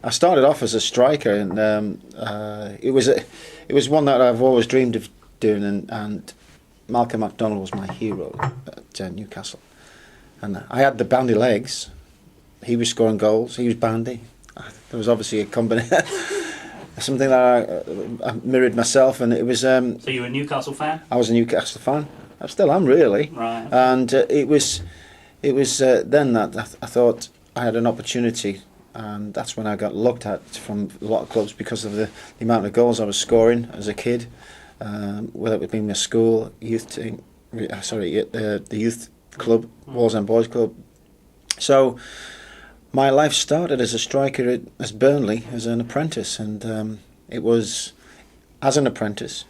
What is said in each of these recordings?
I started off as a striker, and it was one that I've always dreamed of doing, and Malcolm MacDonald was my hero at Newcastle. And I had the bandy legs. He was scoring goals. He was bandy. There was obviously a combination, something that I mirrored myself, and it was. So you were a Newcastle fan? I was a Newcastle fan. I still am, really. Right. And it was then that I thought I had an opportunity, and that's when I got looked at from a lot of clubs because of the amount of goals I was scoring as a kid, whether it was being a school youth team, the youth club, Wallsend Boys Club. So my life started as a striker at Burnley as an apprentice, and it was as an apprentice,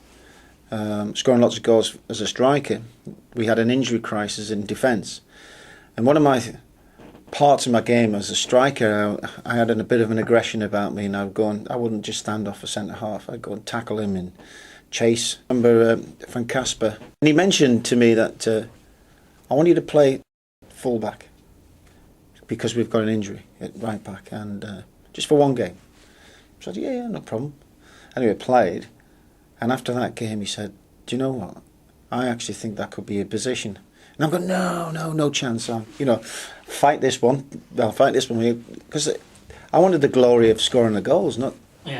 scoring lots of goals as a striker. We had an injury crisis in defence, and one of my parts of my game as a striker, I had a bit of an aggression about me, and I wouldn't just stand off a centre half. I'd go and tackle him and chase. I remember Van Casper, and he mentioned to me that I want you to play full-back because we've got an injury at right back, and just for one game. So I said, yeah, no problem. Anyway, played, and after that game he said, do you know what? I actually think that could be a position. And I'm going, no chance. I'll fight this one. I'll fight this one. Because I wanted the glory of scoring the goals, not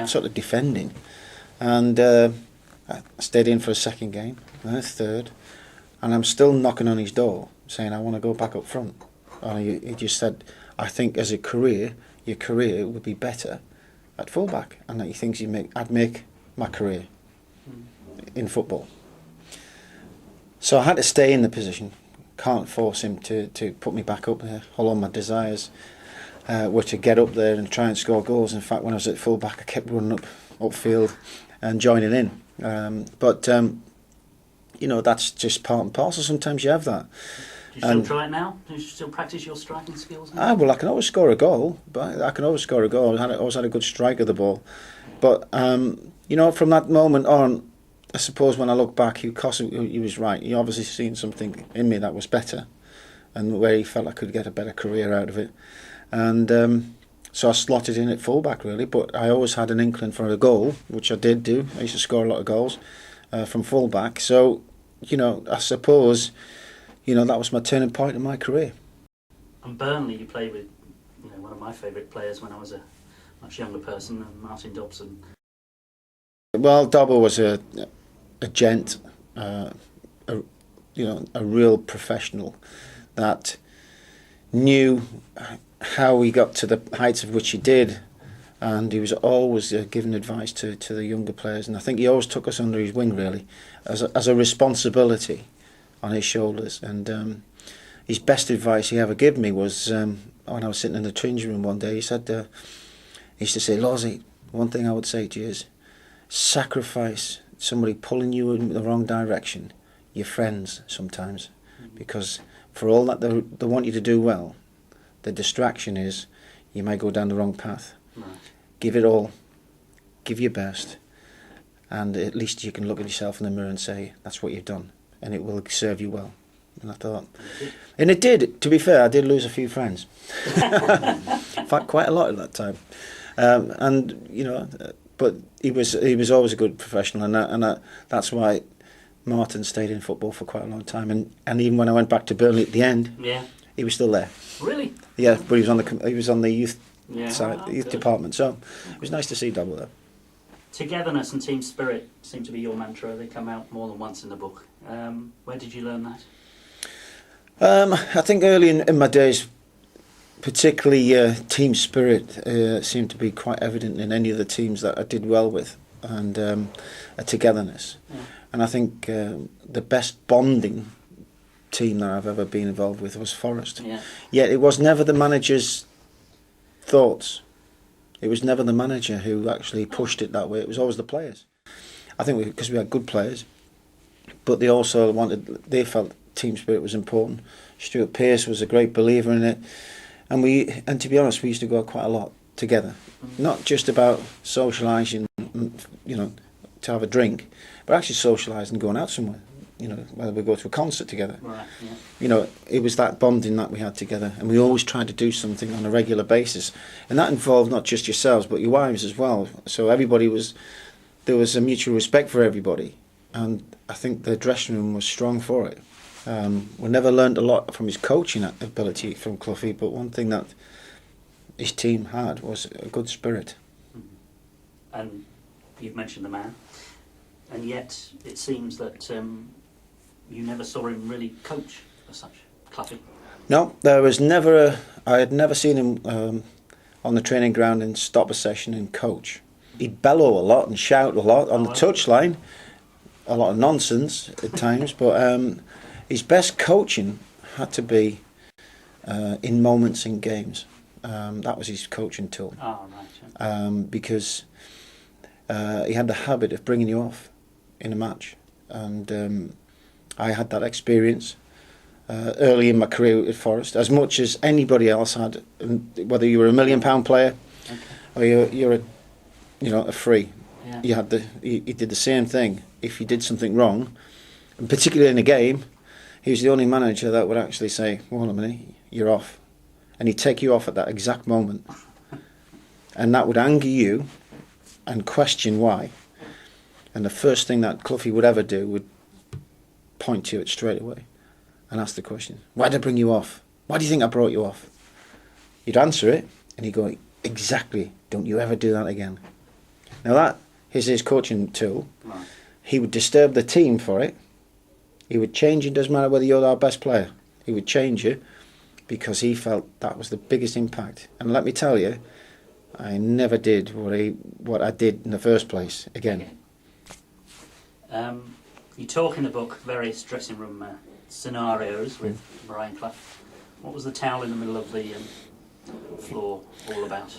sort of defending. And I stayed in for a second game, and a third, and I'm still knocking on his door, saying I want to go back up front. And he just said, I think as a career, your career would be better at fullback, and that he thinks I'd make my career in football. So I had to stay in the position. Can't force him to put me back up there. Although my desires were to get up there and try and score goals. In fact, when I was at fullback, I kept running upfield and joining in. But that's just part and parcel. Sometimes you have that. Do you still try it now? Do you still practice your striking skills now? Well, I can always score a goal. But I always had a good strike of the ball. But from that moment on, I suppose when I look back, he was right. He obviously seen something in me that was better, and where he felt I could get a better career out of it. And so I slotted in at fullback, really. But I always had an inkling for a goal, which I did do. I used to score a lot of goals from fullback. So, I suppose, that was my turning point in my career. And Burnley, you played with one of my favourite players when I was a much younger person, Martin Dobson. Well, Dobbo was a gent, a real professional that knew how he got to the heights of which he did, and he was always giving advice to the younger players, and I think he always took us under his wing, really, as a responsibility on his shoulders. And his best advice he ever gave me was when I was sitting in the changing room one day. He said, he used to say, Lozzie, one thing I would say to you is, sacrifice somebody pulling you in the wrong direction, your friends sometimes, because for all that they want you to do well, the distraction is you may go down the wrong path. Right. Give it all, give your best, and at least you can look at yourself in the mirror and say that's what you've done, and it will serve you well. And I thought, and it did. To be fair, I did lose a few friends. In fact, quite a lot at that time, but he was always a good professional, and that's why Martin stayed in football for quite a long time. And even when I went back to Burnley at the end, he was still there. Really? Yeah, but he was on the youth side, the youth department. So it was nice to see Dobbo there. Togetherness and team spirit seem to be your mantra. They come out more than once in the book. Where did you learn that? I think early in my days, particularly team spirit seemed to be quite evident in any of the teams that I did well with, and a togetherness. Yeah. And I think the best bonding team that I've ever been involved with was Forest. Yeah. Yet it was never the manager's thoughts. It was never the manager who actually pushed it that way. It was always the players. I think because we had good players, but they felt team spirit was important. Stuart Pearce was a great believer in it. And to be honest, we used to go out quite a lot together. Not just about socialising, to have a drink, but actually socialising and going out somewhere. whether we go to a concert together. Right, yeah. It was that bonding that we had together, and we always tried to do something on a regular basis, and that involved not just yourselves but your wives as well. So there was a mutual respect for everybody, and I think the dressing room was strong for it. We never learned a lot from his coaching ability from Cloughie, but one thing that his team had was a good spirit. And you've mentioned the man, and yet it seems that you never saw him really coach as such, Cloughie. No, there was never I had never seen him on the training ground and stop a session and coach. He'd bellow a lot and shout a lot on the touchline, a lot of nonsense at times, but his best coaching had to be in moments in games. That was his coaching tool. Oh, right. Yeah. Because he had the habit of bringing you off in a match, and I had that experience early in my career at Forest, as much as anybody else had. Whether you were a £1 million player, or you're a free, Yeah. you did the same thing. If you did something wrong, and particularly in a game, he was the only manager that would actually say, "Hold on a minute, you're off," and he'd take you off at that exact moment, and that would anger you and question why. And the first thing that Cloughie would ever do would point to it straight away and ask the question, "Why did I bring you off? Why do you think I brought you off?" You'd answer it, and he'd go, "Exactly, don't you ever do that again." Now that is his coaching tool. Right. He would disturb the team for it. He would change it, doesn't matter whether you're our best player. He would change you because he felt that was the biggest impact. And let me tell you, I never did what I did in the first place again. You talk in the book various dressing room scenarios with Brian Clough. What was the towel in the middle of the floor all about?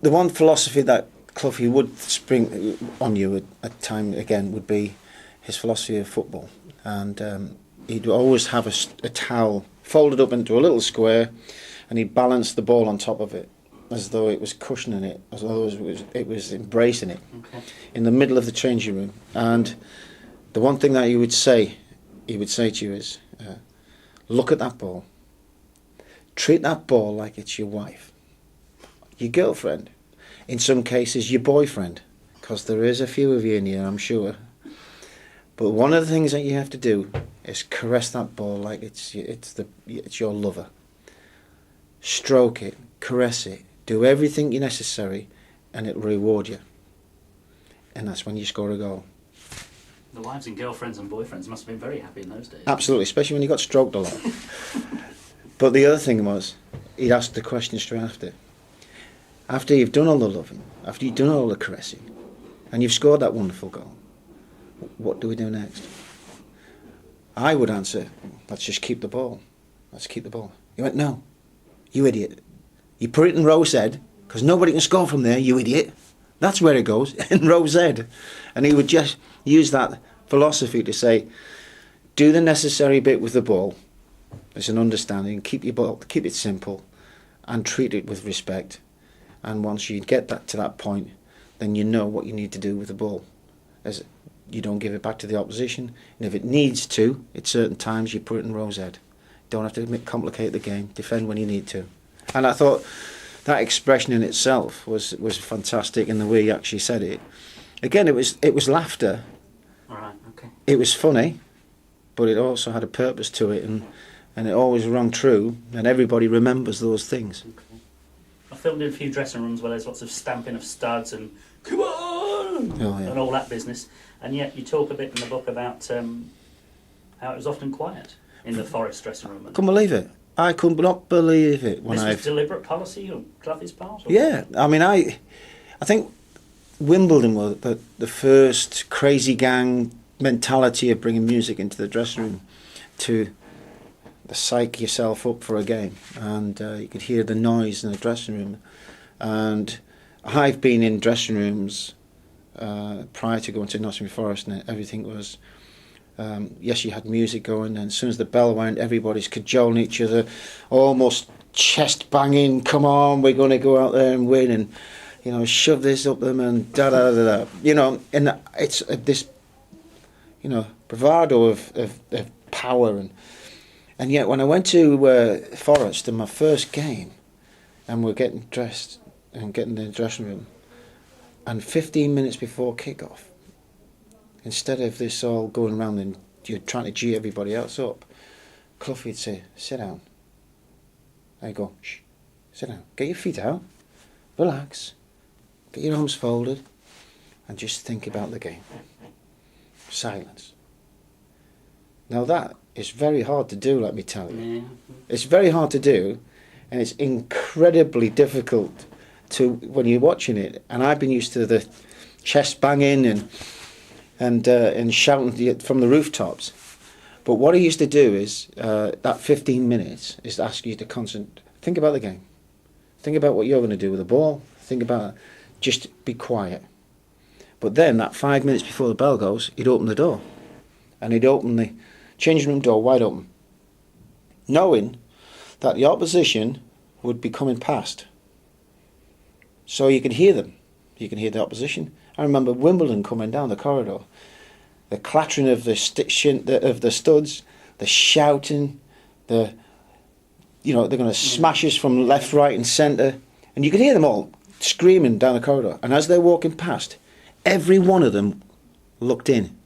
The one philosophy that Cloughie would spring on you at time again would be his philosophy of football, and he'd always have a towel folded up into a little square, and he'd balance the ball on top of it as though it was cushioning it, as though it was embracing it, in the middle of the changing room. And the one thing that he would say to you is, look at that ball, treat that ball like it's your wife, your girlfriend, in some cases your boyfriend, because there is a few of you in here, I'm sure. But one of the things that you have to do is caress that ball like it's your lover. Stroke it, caress it, do everything necessary, and it'll reward you. And that's when you score a goal. The wives and girlfriends and boyfriends must have been very happy in those days. Absolutely, especially when you got stroked a lot. But the other thing was, he'd ask the question straight after. After you've done all the loving, after you've done all the caressing, and you've scored that wonderful goal, what do we do next? I would answer, let's just keep the ball. Let's keep the ball. He went, no, you idiot. You put it in row Z, because nobody can score from there, you idiot. That's where it goes, in row Z. And he would just use that philosophy to say, do the necessary bit with the ball. There's an understanding, keep your ball, keep it simple, and treat it with respect. And once you get that to that point, then you know what you need to do with the ball. As you don't give it back to the opposition, and if it needs to, at certain times, you put it in row Z. Don't have to complicate the game. Defend when you need to. And I thought that expression in itself was fantastic in the way he actually said it. Again, it was laughter. All right, okay. It was funny, but it also had a purpose to it, and it always rang true, and everybody remembers those things. Okay. I filmed in a few dressing rooms where there's lots of stamping of studs and come on and all that business, and yet you talk a bit in the book about how it was often quiet in the Forest dressing room. Couldn't believe it. I could not believe it when this was deliberate policy on Cloughie's part? Or? Yeah, I mean, I think Wimbledon was the first crazy gang mentality of bringing music into the dressing room to psych yourself up for a game, and you could hear the noise in the dressing room. And I've been in dressing rooms prior to going to Nottingham Forest, and everything was yes, you had music going, and as soon as the bell went, everybody's cajoling each other, almost chest banging, come on, we're going to go out there and win, and shove this up them, and da da da da, and it's this bravado of power, and yet when I went to Forest in my first game, and we're getting dressed and getting in the dressing room, and 15 minutes before kick-off, instead of this all going around and you're trying to G everybody else up, Cloughy would say, sit down. I go, shh, sit down. Get your feet out, relax, get your arms folded, and just think about the game. Silence. Now that is very hard to do, let me tell you. Yeah. It's very hard to do, and it's incredibly difficult to when you're watching it. And I've been used to the chest banging and shouting from the rooftops. But what I used to do is that 15 minutes is to ask you to think about the game, think about what you're going to do with the ball, think about just be quiet. But then that 5 minutes before the bell goes, he'd open the door, and he'd open the changing room door wide open, knowing that the opposition would be coming past. So you could hear them. You can hear the opposition. I remember Wimbledon coming down the corridor, the clattering of the studs, the shouting, they're going to smash us from left, right, and centre, and you could hear them all screaming down the corridor. And as they're walking past, every one of them looked in,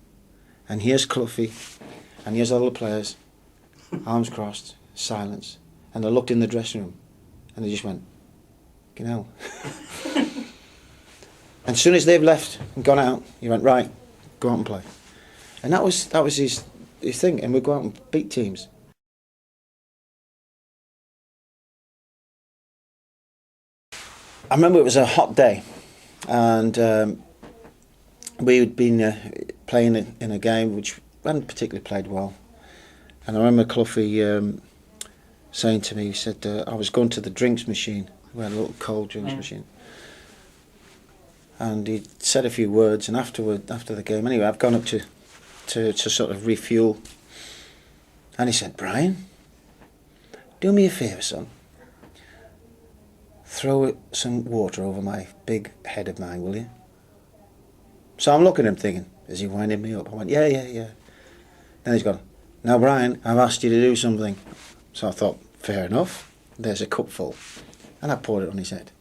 and here's Cloughy, and here's all the players, arms crossed, silence, and they looked in the dressing room, and they just went, "Fucking hell." And as soon as they've left and gone out, he went, right, go out and play. And that was his thing, and we'd go out and beat teams. I remember it was a hot day, and we'd been playing in a game which hadn't particularly played well. And I remember Cloughy saying to me, he said, I was going to the drinks machine. We had a little cold drinks machine. And he said a few words, and after the game, anyway, I've gone up to sort of refuel. And he said, "Brian, do me a favour, son. Throw some water over my big head of mine, will you?" So I'm looking at him thinking, is he winding me up? I went, yeah. Then he's gone, "Now, Brian, I've asked you to do something." So I thought, fair enough, there's a cupful. And I poured it on his head.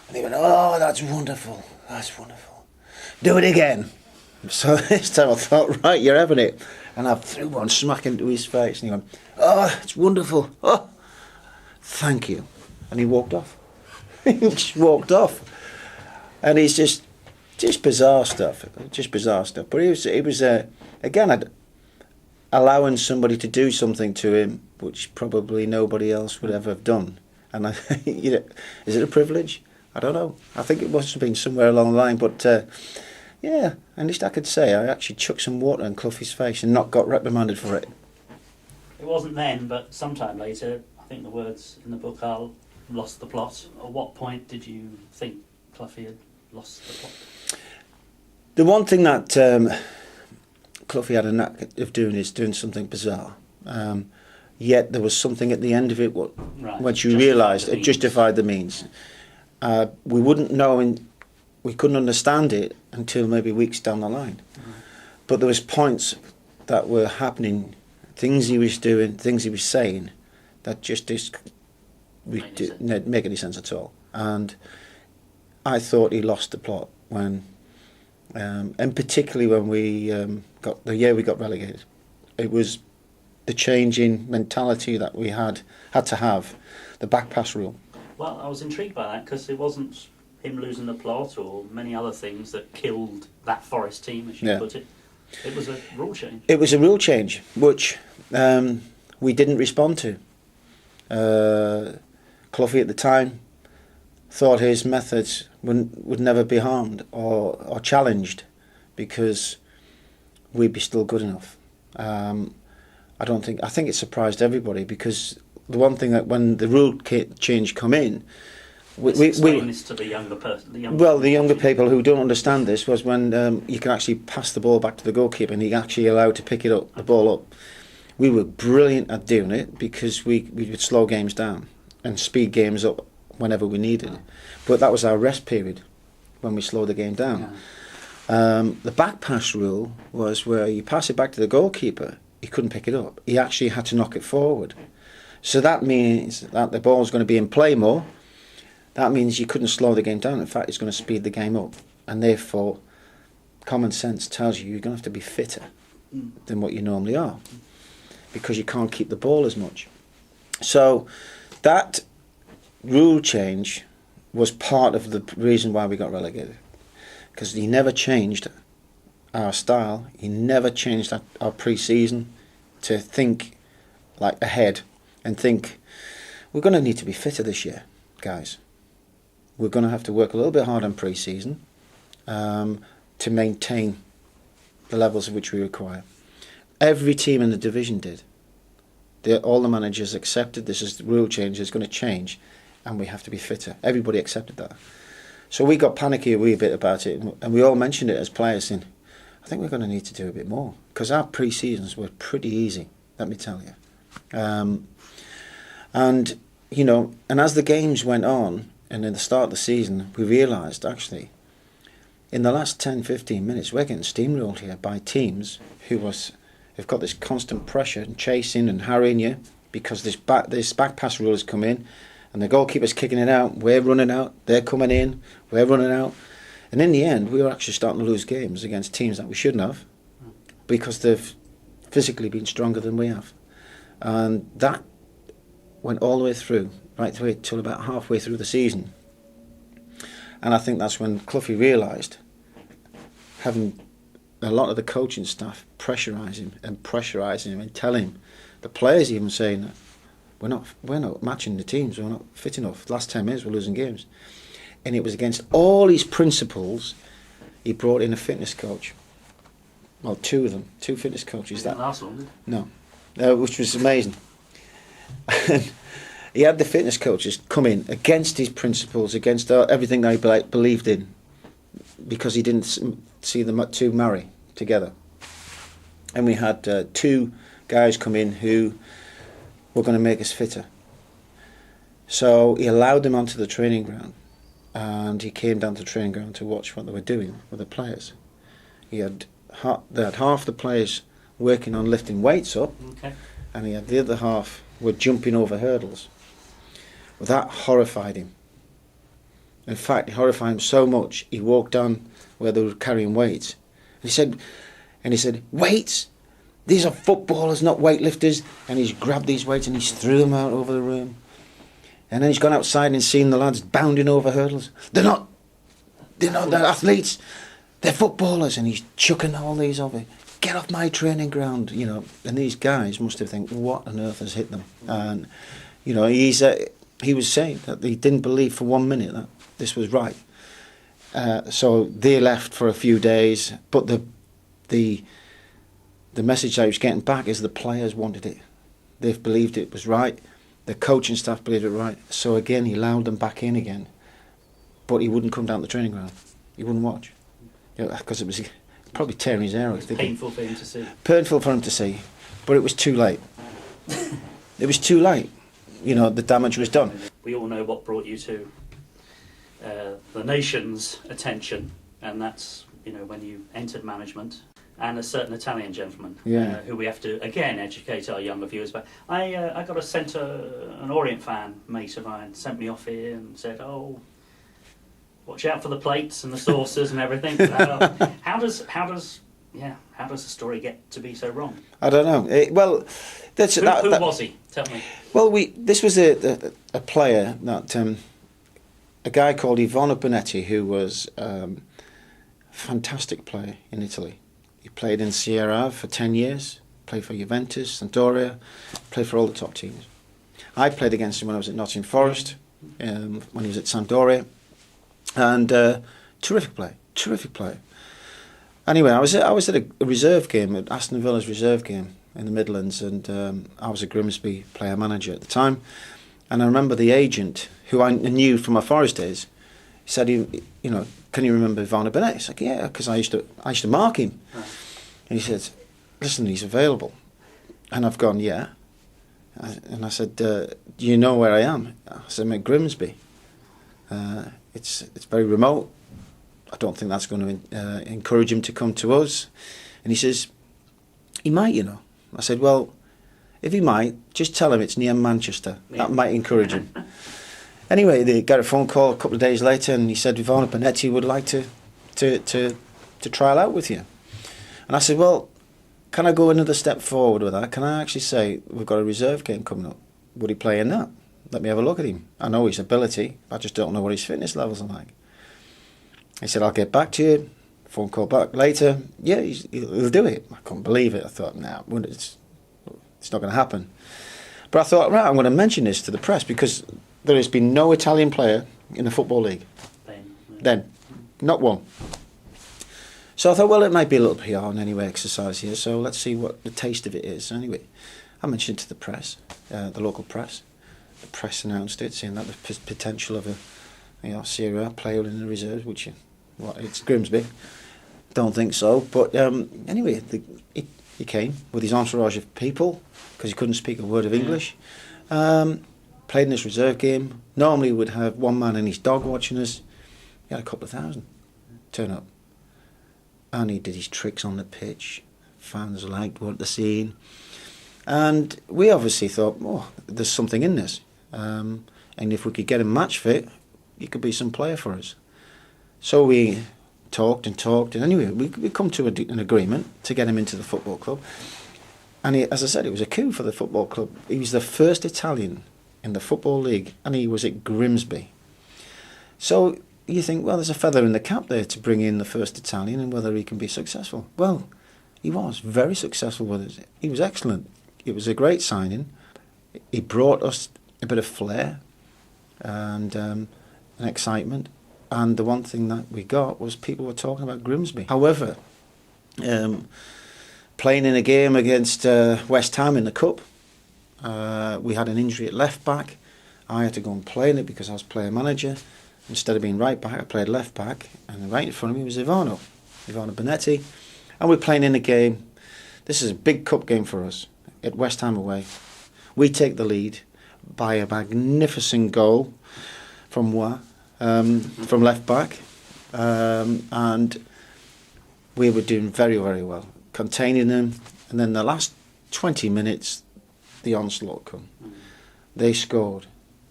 And he went, "Oh, that's wonderful, that's wonderful. Do it again." So this time I thought, right, you're having it. And I threw one smack into his face, and he went, "Oh, it's wonderful. Oh, thank you." And he walked off. He just walked off. And he's just bizarre stuff, But it was again, allowing somebody to do something to him which probably nobody else would ever have done. And is it a privilege? I don't know. I think it must have been somewhere along the line. But yeah, at least I could say I actually chucked some water in Cloughie's face and not got reprimanded for it. It wasn't then, but sometime later, I think the words in the book are "lost the plot." At what point did you think Cloughy had lost the plot? The one thing that Cloughy had a knack of doing is doing something bizarre. Yet there was something at the end of it once you realised it justified the means. We wouldn't know, and we couldn't understand it until maybe weeks down the line. Mm-hmm. But there was points that were happening, things he was doing, things he was saying, that just didn't make any sense at all. And I thought he lost the plot when, and particularly when we we got relegated. It was the change in mentality that we had to have, the back pass rule. Well, I was intrigued by that because it wasn't him losing the plot or many other things that killed that Forest team, as you put it. It was a rule change. It was a rule change, which we didn't respond to. Cloughy at the time thought his methods would never be harmed or challenged because we'd be still good enough. I think it surprised everybody because the one thing that when the rule change come in, explain this to the younger person. The younger people who don't understand this was when you can actually pass the ball back to the goalkeeper and he actually allowed to pick it up, the ball up. We were brilliant at doing it because we would slow games down and speed games up whenever we needed. But that was our rest period when we slowed the game down. Yeah. The back pass rule was where you pass it back to the goalkeeper, he couldn't pick it up. He actually had to knock it forward. So that means that the ball's going to be in play more. That means you couldn't slow the game down. In fact, it's going to speed the game up. And therefore, common sense tells you you're going to have to be fitter than what you normally are, because you can't keep the ball as much. So that rule change was part of the reason why we got relegated, because he never changed our style. He never changed our pre-season to think like ahead and think, we're going to need to be fitter this year, guys. We're going to have to work a little bit hard on pre-season to maintain the levels of which we require. Every team in the division did. All the managers accepted this is the rule change, it's going to change, and we have to be fitter. Everybody accepted that. So we got panicky a wee bit about it, and we all mentioned it as players, saying, I think we're going to need to do a bit more, because our pre-seasons were pretty easy, let me tell you. And, you know, and as the games went on, and in the start of the season, we realised, actually, in the last 10, 15 minutes, we're getting steamrolled here by teams who've got this constant pressure and chasing and harrying you, because this back pass rule has come in, and the goalkeeper's kicking it out, we're running out, they're coming in, we're running out. And in the end, we were actually starting to lose games against teams that we shouldn't have, because they've physically been stronger than we have. And that went all the way through, right through till about halfway through the season. And I think that's when Cloughie realised, having a lot of the coaching staff pressurising him and telling him, the players even saying that we're not matching the teams, we're not fit enough. The last 10 minutes we're losing games. And it was against all his principles, he brought in a fitness coach. Well, two of them, two fitness coaches. That last one? No, which was amazing. And he had the fitness coaches come in against his principles, against everything that he believed in, because he didn't see the two marry together. And we had two guys come in who were going to make us fitter. So he allowed them onto the training ground, and he came down to the training ground to watch what they were doing with the players. They had half the players working on lifting weights up, and he had the other half were jumping over hurdles. Well, that horrified him. In fact, it horrified him so much, he walked down where they were carrying weights. He said, weights? These are footballers, not weightlifters. And he's grabbed these weights and he's threw them out over the room. And then he's gone outside and seen the lads bounding over hurdles. They're athletes. They're footballers. And he's chucking all these over. Get off my training ground, you know. And these guys must have think, what on earth has hit them? And, you know, he was saying that he didn't believe for 1 minute that this was right. So they left for a few days, but the message I was getting back is the players wanted it. They've believed it was right. The coaching staff believed it right. So again, he allowed them back in again, but he wouldn't come down the training ground. He wouldn't watch, because it was probably tearing his hair out. It was painful for him to see. Painful for him to see, but it was too late. It was too late. You know, the damage was done. We all know what brought you to the nation's attention, and that's, you know, when you entered management, and a certain Italian gentleman who we have to again educate our younger viewers about. I got an Orient fan mate of mine sent me off here and said, "Oh, watch out for the plates and the saucers and everything." How does the story get to be so wrong? I don't know. Who was he? Tell me. Well, this was a player that a guy called Ivano Bonetti, who was a fantastic player in Italy. He played in Serie A for 10 years, played for Juventus, Sampdoria, played for all the top teams. I played against him when I was at Nottingham Forest, when he was at Sampdoria, and terrific player. Anyway, I was at a reserve game, at Aston Villa's reserve game in the Midlands, and I was a Grimsby player manager at the time. And I remember the agent, who I knew from my Forest days, said, you know, can you remember Ivano Bonetti? I said, yeah, because I used to mark him. Right. And he said, listen, he's available. And I've gone, yeah. And I said, do you know where I am? I said, I'm at Grimsby. It's very remote. I don't think that's going to encourage him to come to us. And he says, he might, you know. I said, well, if he might, just tell him it's near Manchester. Yeah. That might encourage him. Anyway, they got a phone call a couple of days later, and he said, Ivano Bonetti would like to trial out with you. And I said, well, can I go another step forward with that? Can I actually say, we've got a reserve game coming up? Would he play in that? Let me have a look at him. I know his ability, I just don't know what his fitness levels are like. He said, I'll get back to you. Phone call back later. Yeah, he'll do it. I couldn't believe it. I thought, nah, it's not going to happen. But I thought, right, I'm going to mention this to the press because there has been no Italian player in the Football League. Then. Not one. So I thought, well, it might be a little PR and anyway exercise here, so let's see what the taste of it is. Anyway, I mentioned it to the press, the local press. The press announced it, saying that the potential of a Serie A player in the reserves, which it's Grimsby. Don't think so. But anyway, he came with his entourage of people because he couldn't speak a word of English. Played in this reserve game. Normally would have one man and his dog watching us. He had a couple of thousand turn up. And he did his tricks on the pitch. Fans liked what they're seeing. And we obviously thought, oh, there's something in this. And if we could get him match fit, he could be some player for us. So we talked, and anyway, we come to an agreement to get him into the football club. And as I said, it was a coup for the football club. He was the first Italian in the Football League, and he was at Grimsby. So you think, well, there's a feather in the cap there to bring in the first Italian and whether he can be successful. Well, he was very successful with us. He was excellent. It was a great signing. He brought us a bit of flair and an excitement. And the one thing that we got was people were talking about Grimsby. However, playing in a game against West Ham in the Cup, we had an injury at left back. I had to go and play in it because I was player manager. Instead of being right back, I played left back, and right in front of me was Ivano Bonetti. And we're playing in a game. This is a big cup game for us at West Ham away. We take the lead by a magnificent goal from from left back, and we were doing very, very well, containing them. And then the last 20 minutes, the onslaught come. They scored.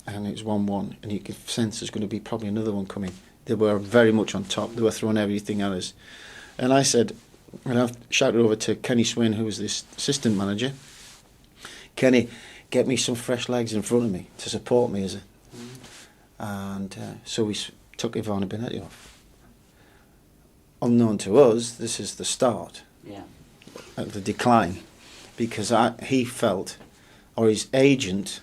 And it was 1-1, and you could sense there's going to be probably another one coming. They were very much on top. They were throwing everything at us. And I said, and I've shouted over to Kenny Swin, who was this assistant manager, Kenny, get me some fresh legs in front of me to support me. And so we took Ivano Bonetti off. Unknown to us, this is the start of the decline, because he felt, or his agent,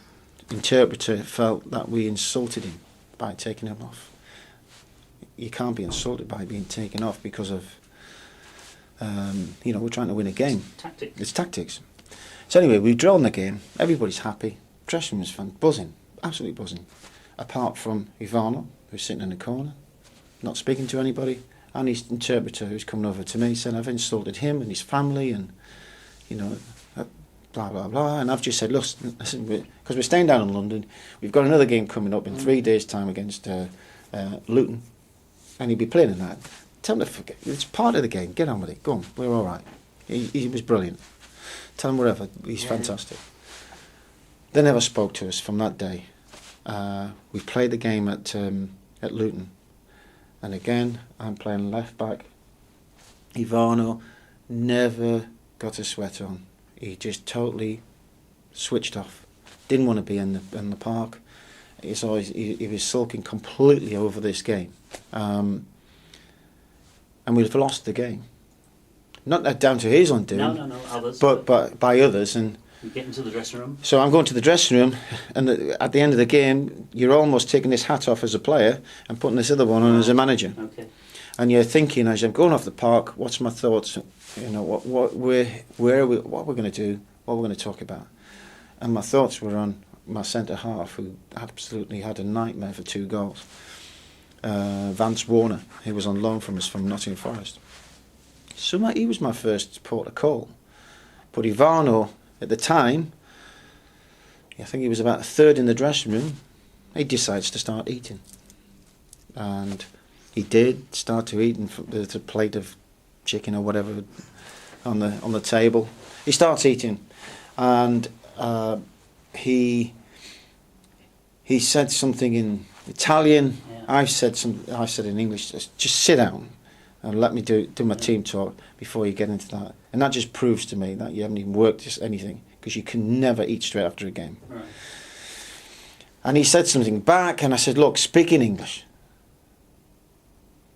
interpreter, felt that we insulted him by taking him off. You can't be insulted by being taken off because of, we're trying to win a game. It's tactics. So anyway, we drawn the game. Everybody's happy. Dressing room was fun, buzzing, absolutely buzzing. Apart from Ivano, who's sitting in the corner, not speaking to anybody, and his interpreter, who's coming over to me, saying I've insulted him and his family, and blah, blah, blah. And I've just said, listen, because we're staying down in London, we've got another game coming up in 3 days' time against Luton, and he'll be playing in that. Tell him to forget. It's part of the game. Get on with it. Go on. We're all right. He was brilliant. Tell him whatever. He's fantastic. They never spoke to us from that day. We played the game at Luton, and again, I'm playing left back. Ivano never got a sweat on. He just totally switched off. Didn't want to be in the park. He was sulking completely over this game, and we've lost the game. Not down to his undoing. No, others. But by others. And you get into the dressing room. So I'm going to the dressing room, and at the end of the game, you're almost taking this hat off as a player and putting this other one on as a manager. Okay. And you're thinking, as I'm going off the park, what's my thoughts? What we're going to do, what we're going to talk about. And my thoughts were on my centre half, who absolutely had a nightmare for 2 goals. Vance Warner, who was on loan from us from Nottingham Forest. So he was my first port of call. But Ivano, at the time, I think he was about a third in the dressing room, he decides to start eating. And he did start to eat, and there's a plate of chicken or whatever on the table. He starts eating, and he said something in Italian. Yeah. I said in English, just sit down and let me do my team talk before you get into that. And that just proves to me that you haven't even worked just anything, because you can never eat straight after a game. Right. And he said something back, and I said, look, speak in English.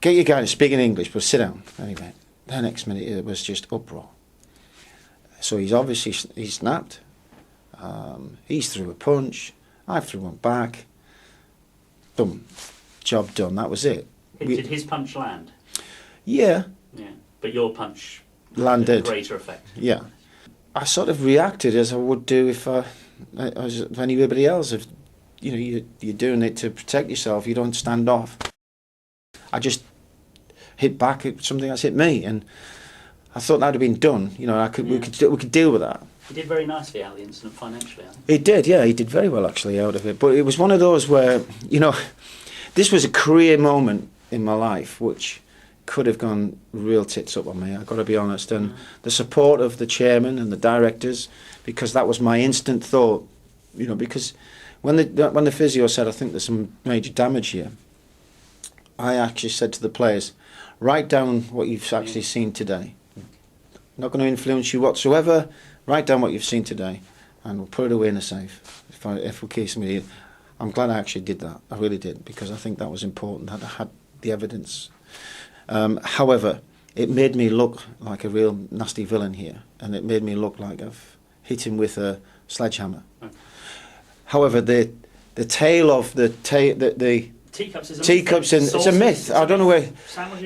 Get your guy to speak in English, but sit down. Anyway, the next minute it was just uproar. So he snapped. He threw a punch. I threw one back. Boom. Job done. That was it. Did his punch land? Yeah. Yeah. But your punch landed. Had a greater effect. Yeah. I sort of reacted as I would do if anybody else. If you're doing it to protect yourself, you don't stand off. I just hit back at something that's hit me, and I thought that'd have been done. We could deal with that. He did very nicely out of the incident financially, I think. He did, yeah. He did very well actually out of it. But it was one of those where, this was a career moment in my life which could have gone real tits up on me, I've got to be honest. And the support of the chairman and the directors, because that was my instant thought, because when the physio said, I think there's some major damage here, I actually said to the players, write down what you've actually seen today. Not going to influence you whatsoever. Write down what you've seen today, and we'll put it away in a safe. If we case somebody, I'm glad I actually did that. I really did, because I think that was important. That I had the evidence. However, it made me look like a real nasty villain here, and it made me look like I've hit him with a sledgehammer. Okay. However, the tale of the teacups is a teacups, and it's a myth. I don't know where.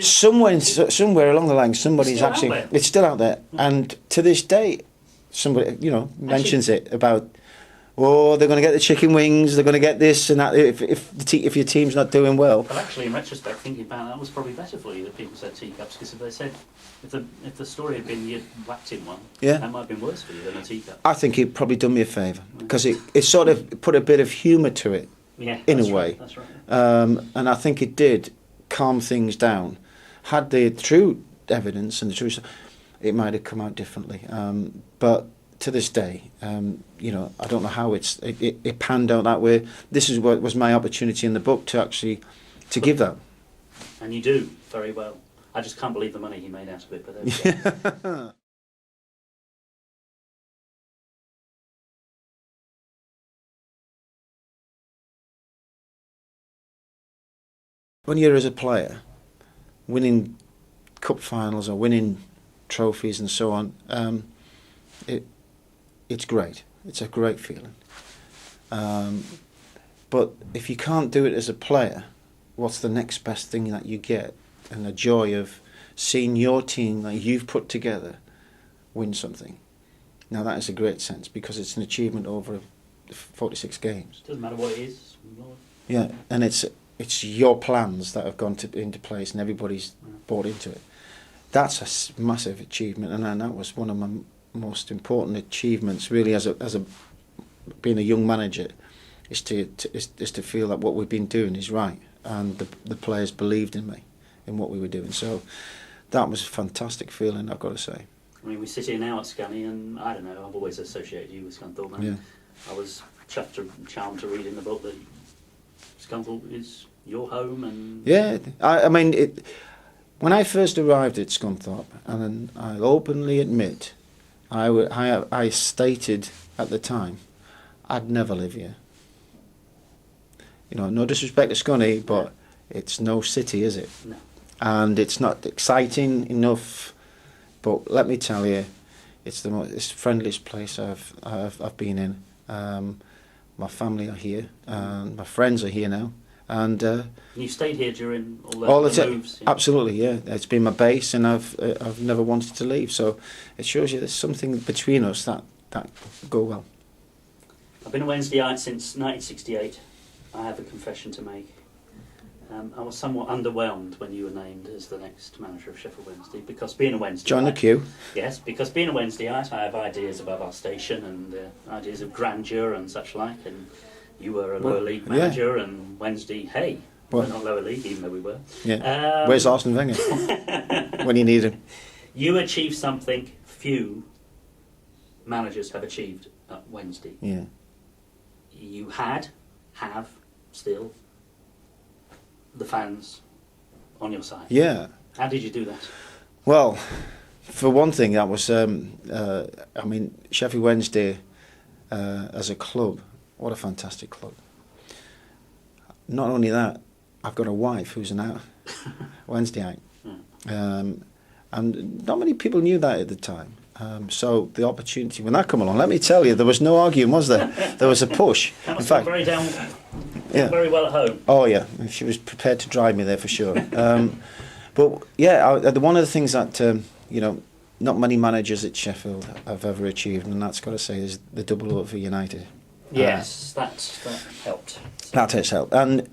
Somewhere along the line, somebody's it's still out there, and to this day, somebody mentions it about. Oh, they're going to get the chicken wings. They're going to get this and that. If your team's not doing well. Well, actually, in retrospect, thinking about that was probably better for you that people said teacups, because if they said if the story had been you'd whacked in one, that might have been worse for you than a teacup. I think it probably done me a favour, because it sort of put a bit of humour to it. Yeah, in a way. That's right. And I think it did calm things down. Had the true evidence and the true stuff, it might have come out differently. But to this day, I don't know how it panned out that way. This is what was my opportunity in the book to give that. And you do very well. I just can't believe the money he made out of it. But there we go. When you're as a player, winning cup finals or winning trophies and so on, it's great. It's a great feeling. But if you can't do it as a player, what's the next best thing that you get? And the joy of seeing your team that you've put together win something. Now that is a great sense, because it's an achievement over 46 games. Doesn't matter what it is. Yeah, and it's your plans that have gone into place, and everybody's bought into it. That's a massive achievement, and that was one of my most important achievements, really, as a being a young manager, is to feel that what we've been doing is right, and the players believed in me, in what we were doing. So that was a fantastic feeling, I've got to say. I mean, we sit here now at Scunny, and I don't know, I've always associated you with Scunthorpe, and I was charmed to read in the book that Scunthorpe is your home. And I mean, when I first arrived at Scunthorpe, and I'll openly admit, I stated at the time, I'd never live here. No disrespect to Scunny, but it's no city, is it? No. And it's not exciting enough. But let me tell you, it's the friendliest place I've been in. My family are here, and my friends are here now. And you stayed here during all the moves? Absolutely, yeah. It's been my base, and I've never wanted to leave. So it shows you there's something between us that go well. I've been a Wednesdayite since 1968. I have a confession to make. I was somewhat underwhelmed when you were named as the next manager of Sheffield Wednesday, because being a Wednesdayite... Join the queue. Yes, because being a Wednesdayite, I have ideas about our station and ideas of grandeur and such like, and you were a lower league manager, and Wednesday, hey, We're not lower league, even though we were. Yeah. Where's Arsene Wenger when you need him? You achieved something few managers have achieved at Wednesday. Yeah. You have still the fans on your side. Yeah. How did you do that? Well, for one thing, that was Sheffield Wednesday as a club. What a fantastic club. Not only that, I've got a wife who's an Wednesdayite. And not many people knew that at the time. So the opportunity, when that came along, let me tell you, there was no arguing, was there? There was a push. That must In fact, very down, very well at home. Oh yeah, she was prepared to drive me there for sure. But yeah, one of the things that not many managers at Sheffield have ever achieved, and that's got to say, is the double over United. Yes, that helped. That has helped, and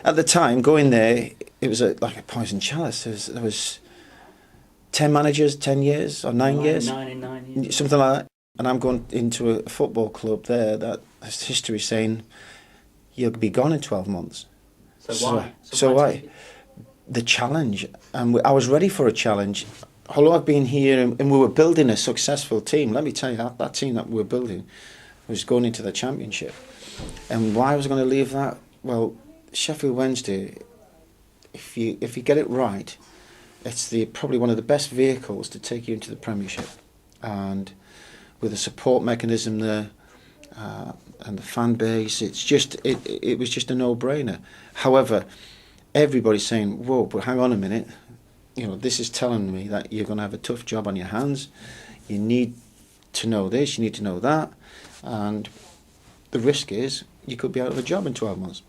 at the time going there, it was like a poison chalice. There was 10 managers, 10 years, or 9 years? 9 years. Something like that. And I'm going into a football club there that has history saying you'll be gone in 12 months. So why? So why? The challenge. And I was ready for a challenge. Although I've been here and we were building a successful team, let me tell you, that team that we were building was going into the Championship. And why was I going to leave that? Well, Sheffield Wednesday, if you get it right, it's probably one of the best vehicles to take you into the Premiership, and with a support mechanism there and the fan base, it was just a no-brainer. However, everybody's saying, "Whoa, but hang on a minute, this is telling me that you're going to have a tough job on your hands. You need to know this, you need to know that, and the risk is you could be out of a job in 12 months."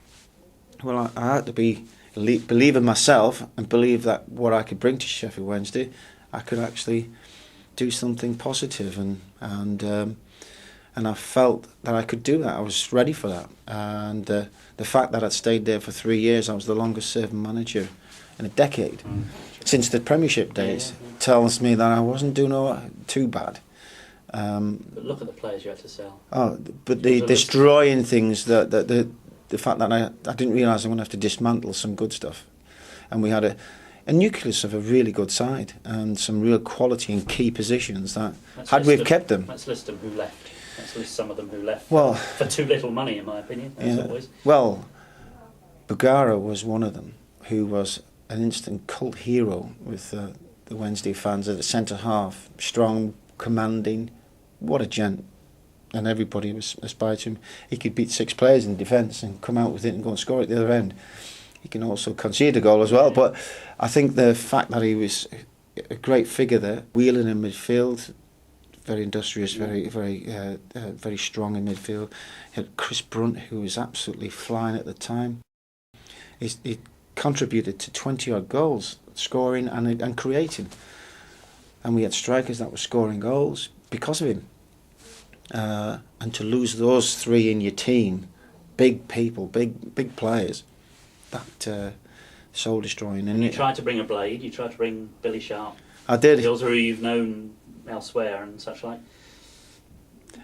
Well, I had to believe in myself and believe that what I could bring to Sheffield Wednesday, I could actually do something positive, and I felt that I could do that. I was ready for that, and the fact that I'd stayed there for 3 years, I was the longest serving manager in a decade since the Premiership days, tells me that I wasn't doing too bad. But look at the players you had to sell. Oh, but the destroying things, the fact that I didn't realise I'm going to have to dismantle some good stuff. And we had a nucleus of a really good side and some real quality in key positions that, had we kept them... Let's list them who left. Let's list some of them who left well, for too little money, in my opinion, as always. Well, Bugara was one of them, who was an instant cult hero with the Wednesday fans at the centre half. Strong, commanding, what a gent. And everybody was aspired to him. He could beat 6 players in defence and come out with it and go and score at the other end. He can also concede a goal as well. But I think the fact that he was a great figure there, wheeling in midfield, very industrious, very strong in midfield. He had Chris Brunt, who was absolutely flying at the time. He contributed to 20-odd goals, scoring and creating. And we had strikers that were scoring goals because of him. And to lose those 3 in your team, big people, big players, that soul destroying. And you tried to bring a blade. You tried to bring Billy Sharp. I did. Hills, who you've known elsewhere and such like.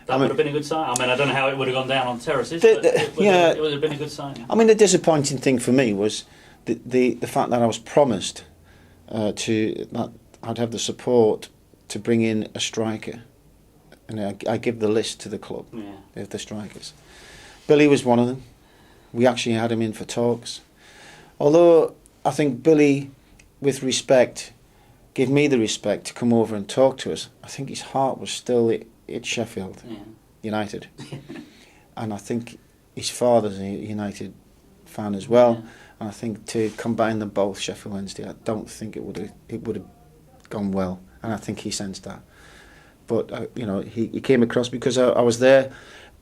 That would have been a good sign. I don't know how it would have gone down on terraces, but it would have been a good sign. The disappointing thing for me was the fact that I was promised that I'd have the support to bring in a striker. And I give the list to the club of the strikers. Billy was one of them. We actually had him in for talks. Although I think Billy, with respect, gave me the respect to come over and talk to us. I think his heart was still at Sheffield United. And I think his father's a United fan as well. Yeah. And I think to combine them both, Sheffield Wednesday, I don't think it would have gone well. And I think he sensed that. But he came across because I was there,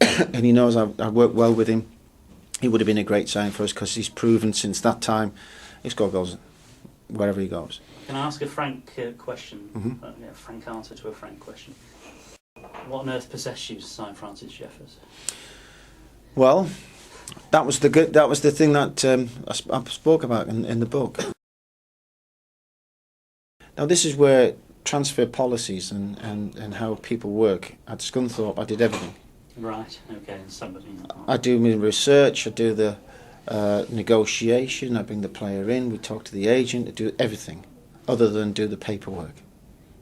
and he knows I worked well with him. He would have been a great sign for us because he's proven since that time he's got goals wherever he goes. Can I ask a frank question? Mm-hmm. A frank answer to a frank question. What on earth possessed you to sign Francis Jeffers? Well, that was the thing that I spoke about in the book. Now this is where transfer policies and how people work. At Scunthorpe, I did everything. Right, okay, and somebody... I do my research, I do the negotiation. I bring the player in. We talk to the agent. I do everything other than do the paperwork.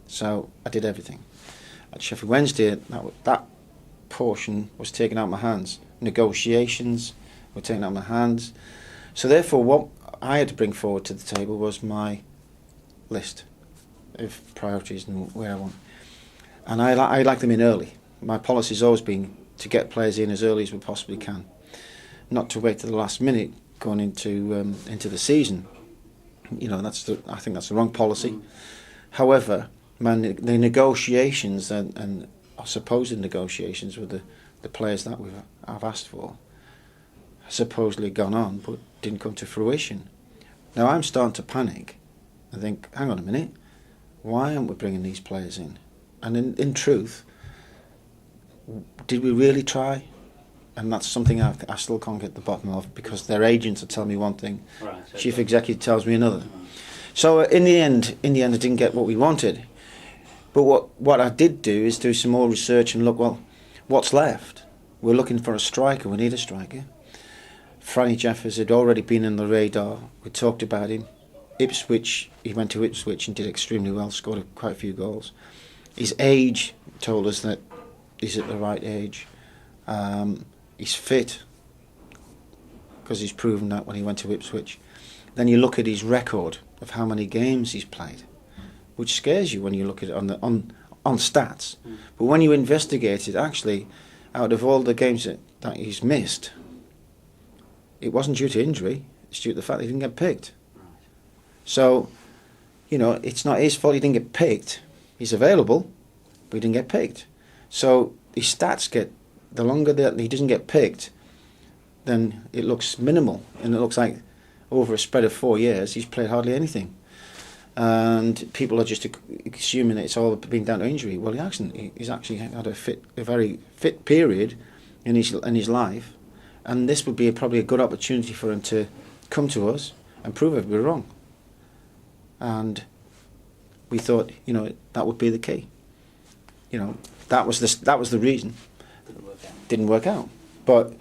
So I did everything. At Sheffield Wednesday, that portion was taken out of my hands. Negotiations were taken out of my hands. So therefore, what I had to bring forward to the table was my list of priorities and where I want. And I like them in early. My policy has always been to get players in as early as we possibly can, not to wait to the last minute going into the season. You know, I think that's the wrong policy. However, the negotiations and supposed negotiations with the players that I've asked for supposedly gone on, but didn't come to fruition. Now I'm starting to panic and think, hang on a minute, why aren't we bringing these players in? And in truth, did we really try? And that's something I still can't get to the bottom of, because their agents are telling me one thing, right, okay. Chief executive tells me another. So in the end, I didn't get what we wanted. But what I did do is do some more research and look, well, what's left? We're looking for a striker. We need a striker. Franny Jeffers had already been in the radar. We talked about him. Ipswich, he went to Ipswich and did extremely well, scored quite a few goals. His age told us that he's at the right age. He's fit, because he's proven that when he went to Ipswich. Then you look at his record of how many games he's played, which scares you when you look at it on stats. But when you investigate it, actually, out of all the games that he's missed, it wasn't due to injury, it's due to the fact that he didn't get picked. So, you know, it's not his fault he didn't get picked. He's available, but he didn't get picked. So his stats get, the longer that he doesn't get picked, then it looks minimal, and it looks like over a spread of 4 years he's played hardly anything. And people are just assuming that it's all been down to injury. Well, he hasn't. He's actually had a very fit period in his life, and this would be probably a good opportunity for him to come to us and prove it we're wrong. And we thought, you know, that would be the key. You know, that was the reason. Didn't work out. But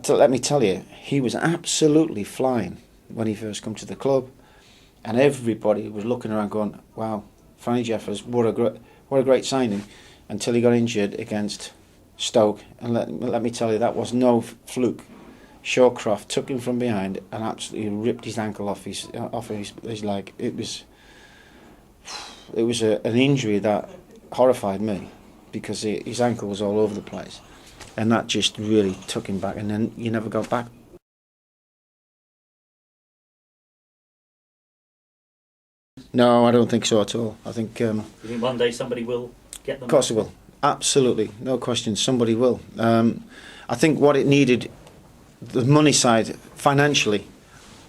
let me tell you, he was absolutely flying when he first come to the club. And everybody was looking around going, wow, Franny Jeffers, what a great signing, until he got injured against Stoke. And let me tell you, that was no fluke. Shawcroft took him from behind and absolutely ripped his ankle off his leg. It was an injury that horrified me, because his ankle was all over the place. And that just really took him back, and then you never got back. No, I don't think so at all. I think... you think one day somebody will get them? Of course it will. Absolutely. No question. Somebody will. I think what it needed, the money side, financially,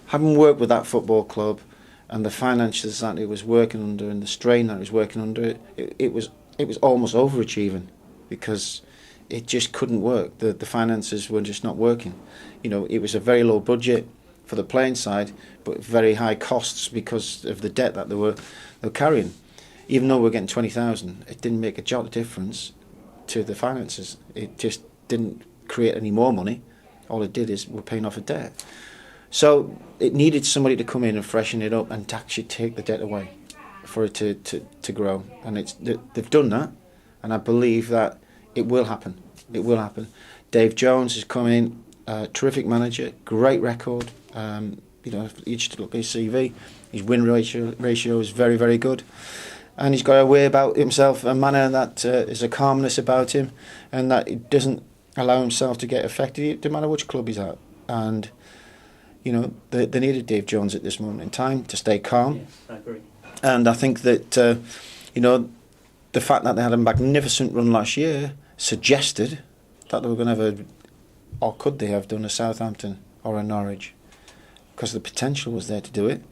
having worked with that football club and the finances that it was working under and the strain that it was working under, it was almost overachieving, because it just couldn't work. The finances were just not working. You know, it was a very low budget for the playing side, but very high costs because of the debt that they were carrying. Even though we were getting 20,000, it didn't make a jot of difference to the finances. It just didn't create any more money. All it did is we're paying off a debt. So it needed somebody to come in and freshen it up and to actually take the debt away for it to grow. And they've done that, and I believe that it will happen. It will happen. Dave Jones has come in, terrific manager, great record. You know, you just look at his CV. His win ratio is very, very good, and he's got a way about himself, a manner that is a calmness about him, and that he doesn't allow himself to get affected, no matter which club he's at. And you know, they needed Dave Jones at this moment in time to stay calm. Yes, I agree. And I think that you know, the fact that they had a magnificent run last year suggested that they were going to have or could they have done a Southampton or a Norwich, because the potential was there to do it.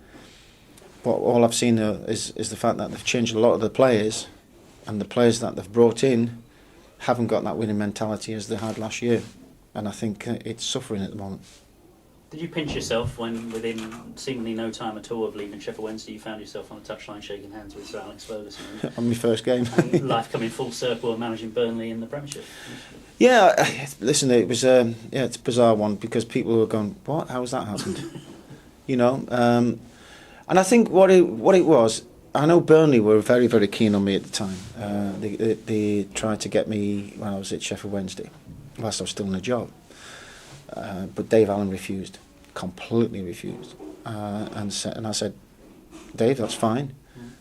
But all I've seen is the fact that they've changed a lot of the players, and the players that they've brought in haven't got that winning mentality as they had last year, and I think it's suffering at the moment. Did you pinch yourself when, within seemingly no time at all of leaving Sheffield Wednesday, you found yourself on the touchline shaking hands with Sir Alex Ferguson? On my first game. And life coming full circle and managing Burnley in the Premiership? Yeah, listen, it was it's a bizarre one because people were going, "What? How has that happened?" You know, and I think what it was, I know Burnley were very, very keen on me at the time. They tried to get me when I was at Sheffield Wednesday, whilst I was still in a job. But Dave Allen refused, completely refused, and I said, "Dave, that's fine,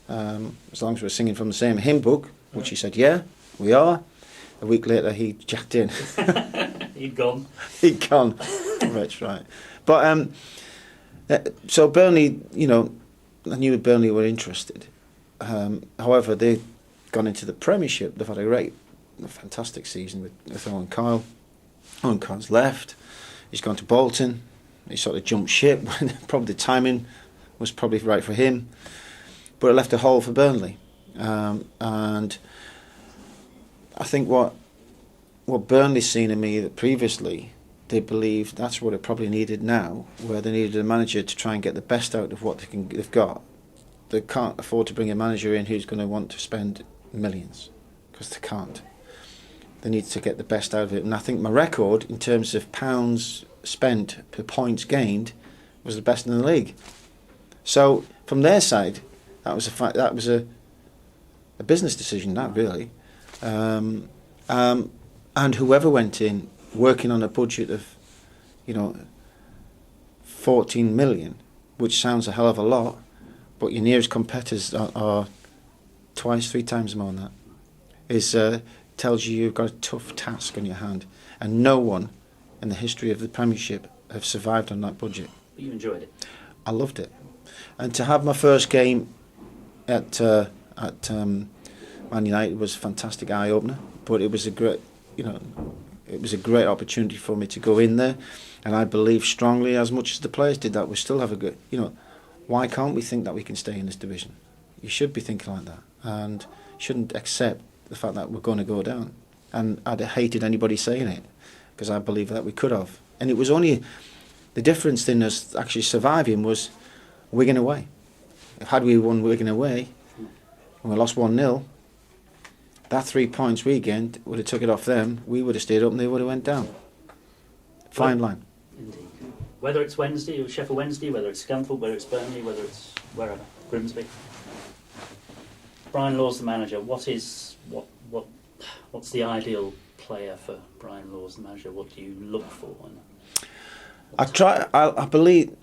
as long as we're singing from the same hymn book." Which he said, "Yeah, we are." A week later, he jacked in. He'd gone. He'd gone. Rich, right. But so Burnley, you know, I knew Burnley were interested. However, they'd gone into the Premiership. They've had a fantastic season with Owen Kyle. Owen Kyle's left. He's gone to Bolton. He sort of jumped ship. Probably the timing was probably right for him. But it left a hole for Burnley. And I think what Burnley's seen in me previously, they believe that's what it probably needed now, where they needed a manager to try and get the best out of what they've got. They can't afford to bring a manager in who's going to want to spend millions, because they can't. They need to get the best out of it. And I think my record, in terms of pounds spent per points gained, was the best in the league. So from their side, that was a business decision, that really. And whoever went in working on a budget of, 14 million, which sounds a hell of a lot, but your nearest competitors are twice, 3 times more than that, tells you you've got a tough task on your hand. And no one in the history of the Premiership have survived on that budget. But you enjoyed it? I loved it. And to have my first game at Man United was a fantastic eye-opener. But it was a great, it was a great opportunity for me to go in there, and I believe strongly, as much as the players did, that we still have a good, why can't we think that we can stay in this division? You should be thinking like that, and shouldn't accept the fact that we're going to go down. And I'd have hated anybody saying it, because I believe that we could have. And it was only the difference in us actually surviving was Wigan away. Had we won Wigan away, and we lost 1-0. That 3 points we gained would have took it off them. We would have stayed up and they would have went down. Fine line. Indeed. Whether it's Wednesday or Sheffield Wednesday, whether it's Scunthorpe, whether it's Burnley, whether it's wherever, Grimsby. Brian Law's the manager. What's the ideal player for Brian Law's the manager? What do you look for? I believe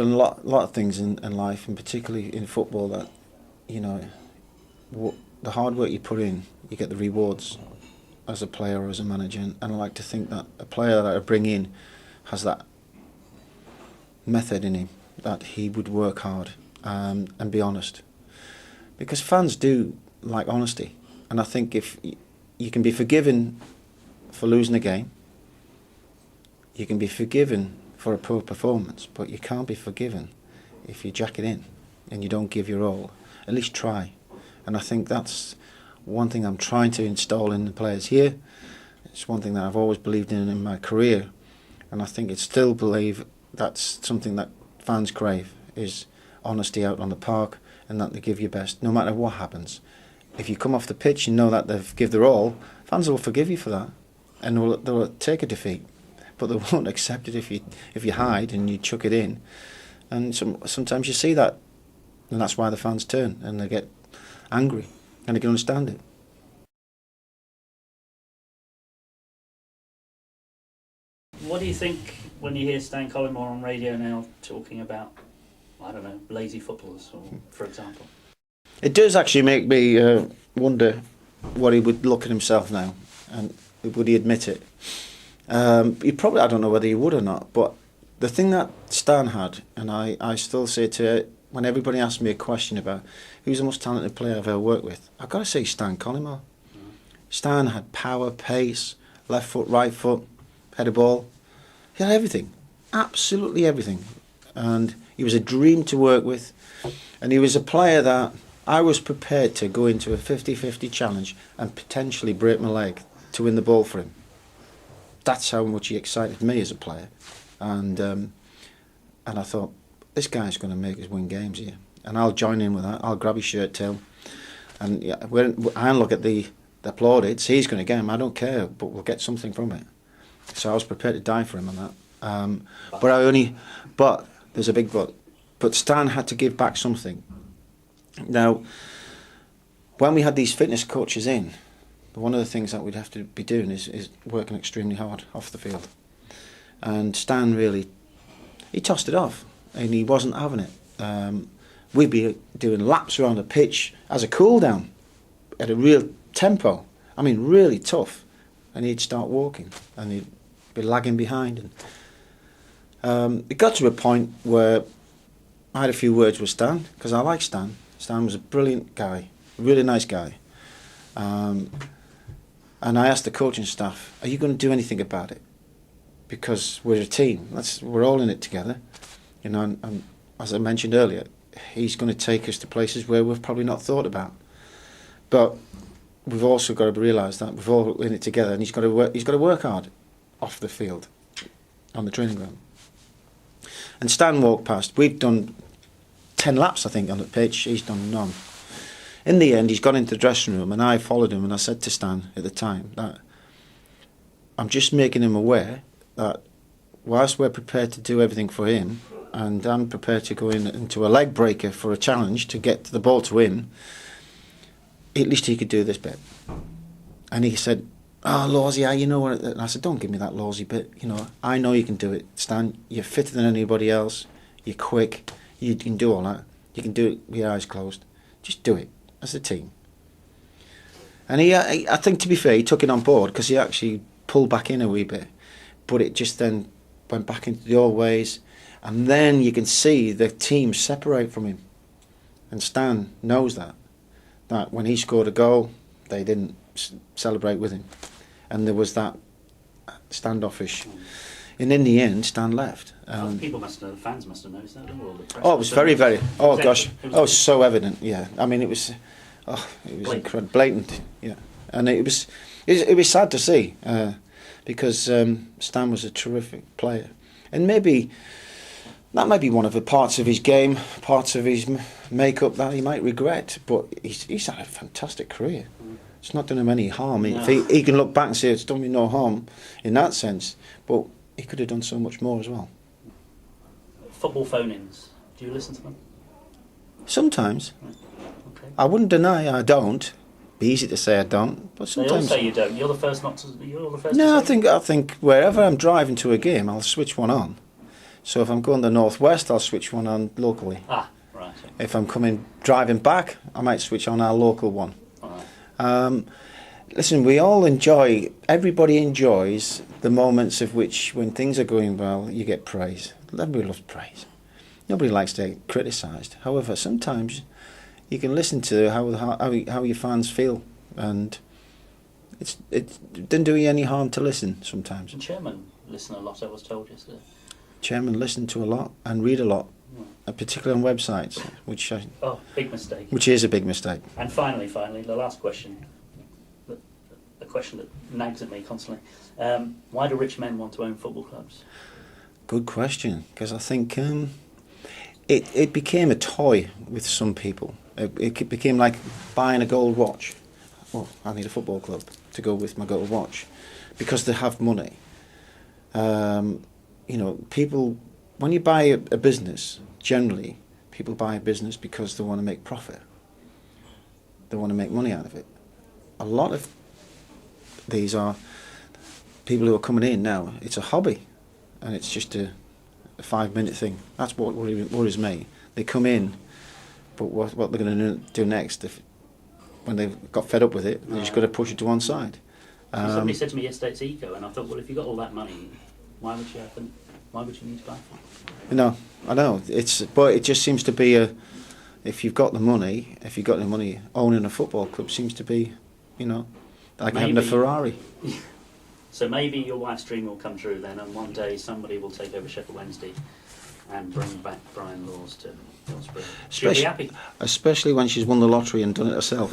in a lot of things in life, and particularly in football, that the hard work you put in, you get the rewards as a player or as a manager. And I like to think that a player that I bring in has that method in him, that he would work hard and be honest. Because fans do like honesty. And I think if you can be forgiven for losing a game, you can be forgiven for a poor performance, but you can't be forgiven if you jack it in and you don't give your all. At least try. And I think that's one thing I'm trying to install in the players here. It's one thing that I've always believed in my career, and I think it's still believe that's something that fans crave, is honesty out on the park, and that they give your best no matter what happens. If you come off the pitch and know that they've give their all, fans will forgive you for that, and they'll take a defeat, but they won't accept it if you hide and you chuck it in. And sometimes you see that, and that's why the fans turn and they get angry, and they can understand it. What do you think when you hear Stan Collymore on radio now talking about, I don't know, lazy footballers, for example? It does actually make me wonder what he would look at himself now, and would he admit it? He probably, I don't know whether he would or not, but the thing that Stan had, and I still say to when everybody asks me a question about who's the most talented player I've ever worked with, I've got to say Stan Collymore. Stan had power, pace, left foot, right foot, header ball. He had everything, absolutely everything. And he was a dream to work with. And he was a player that I was prepared to go into a 50-50 challenge and potentially break my leg to win the ball for him. That's how much he excited me as a player. And And I thought, this guy's going to make us win games here. And I'll join in with that. I'll grab his shirt tail. And yeah, I look at the plaudits. He's going to get him. I don't care, but we'll get something from it. So I was prepared to die for him on that. But there's a big but. But Stan had to give back something. Now, when we had these fitness coaches in, one of the things that we'd have to be doing is working extremely hard off the field. And Stan really, he tossed it off, and he wasn't having it. We'd be doing laps around the pitch as a cool down at a real tempo. I mean, really tough. And he'd start walking, and he'd be lagging behind. And it got to a point where I had a few words with Stan, because I like Stan. Stan was a brilliant guy, a really nice guy. And I asked the coaching staff, are you going to do anything about it? Because we're a team. We're all in it together. You know, and as I mentioned earlier, he's going to take us to places where we've probably not thought about. But we've also got to realise that we're all in it together, and he's got to work hard off the field, on the training ground. And Stan walked past. We've done 10 laps, I think, on the pitch. He's done none. In the end, he's gone into the dressing room, and I followed him, and I said to Stan at the time that I'm just making him aware that whilst we're prepared to do everything for him, and I'm prepared to go into a leg breaker for a challenge to get the ball to him, at least he could do this bit. And he said, oh, Lawsy, you know what? And I said, don't give me that Lawsy bit. You know, I know you can do it, Stan. You're fitter than anybody else. You're quick. You can do all that. You can do it with your eyes closed. Just do it as a team. And I think, to be fair, he took it on board, because he actually pulled back in a wee bit. But it just then went back into the old ways. And then you can see the team separate from him. And Stan knows that when he scored a goal, they didn't celebrate with him. And there was that standoffish. And in the end, Stan left. People must know, the fans must have noticed that. All the press it was very, very, gosh, it was so evident, yeah. I mean, it was incredible, blatant, yeah. And it was sad to see, because Stan was a terrific player. And maybe that might be one of the parts of his game, parts of his makeup that he might regret, but he's had a fantastic career. It's not done him any harm. No. He can look back and say it's done me no harm in that sense, but he could have done so much more as well. Football phone-ins, do you listen to them? Sometimes. Right. Okay. I wouldn't deny I don't. Be easy to say I don't, but sometimes. They all say you don't. You're the first not to. You're the first. No, to say I think wherever I'm driving to a game, I'll switch one on. So if I'm going to the northwest, I'll switch one on locally. Right. Okay. If I'm driving back, I might switch on our local one. All right. Listen, everybody enjoys the moments of which, when things are going well, you get praise. Everybody loves praise. Nobody likes to get criticised. However, sometimes you can listen to how your fans feel, and it doesn't do you any harm to listen sometimes. The chairman listen a lot, I was told yesterday. Chairman listen to a lot and read a lot, particularly on websites, which big mistake. Which is a big mistake. And finally, the last question. The question that nags at me constantly. Why do rich men want to own football clubs? Good question, because I think it became a toy with some people. It became like buying a gold watch. Oh, I need a football club to go with my gold watch, because they have money. People, when you buy a business, generally people buy a business because they want to make profit. They want to make money out of it. A lot of these are people who are coming in now. It's a hobby, and it's just a 5-minute thing. That's what worries me. They come in, but what they're going to do next, when they've got fed up with it, they're just got to push it to one side. Somebody said to me yesterday it's eco, and I thought, well, if you got all that money, why would you need to buy it? No, I know. But it just seems to be if you've got the money, owning a football club seems to be, like having a Ferrari. So maybe your wife's dream will come true then, and one day somebody will take over Sheffield Wednesday and bring back Brian Laws to Hillsborough. She'll be happy. Especially when she's won the lottery and done it herself.